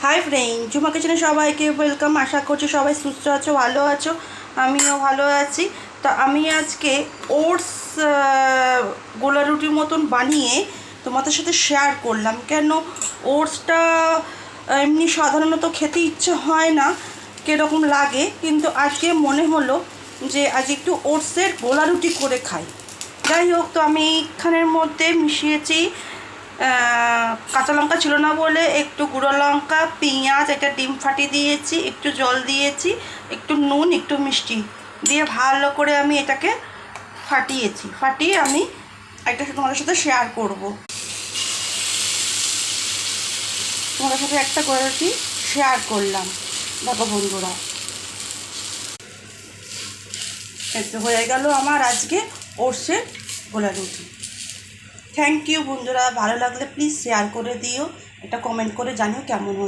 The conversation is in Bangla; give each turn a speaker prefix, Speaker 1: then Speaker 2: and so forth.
Speaker 1: হাই ফ্রেন্ড, ঝুমা কিচেনে সবাইকে ওয়েলকাম। আশা করছি সবাই সুস্থ আছো, ভালো আছো, আমিও ভালো আছি। তো আমি আজকে ওটস গোলা রুটির মতন বানিয়ে তোমাদের সাথে শেয়ার করলাম। কেন ওটসটা এমনি সাধারণত খেতে ইচ্ছে হয় না, কীরকম লাগে, কিন্তু আজকে মনে হলো যে আজ একটু ওটসের গোলা রুটি করে খাই। যাই হোক, তো আমি এইখানের মধ্যে মিশিয়েছি কাঁচা লঙ্কা ছিল না বলে একটু গুঁড়ো লঙ্কা, পেঁয়াজ, একটা ডিম ফাটিয়ে দিয়েছি, একটু জল দিয়েছি, একটু নুন, একটু মিষ্টি দিয়ে ভালো করে আমি এটাকে ফাটিয়ে আমি একটা তোমাদের সাথে শেয়ার করব। তোমাদের সাথে একটা করে রুটি শেয়ার করলাম। দেখো বন্ধুরা, একটু হয়ে গেল আমার আজকে ওটসের গোলা রুটি। থ্যাংক ইউ বন্ধুরা, ভালো লাগলে প্লিজ শেয়ার করে দিও, এটা কমেন্ট করে জানিও কেমন হয়।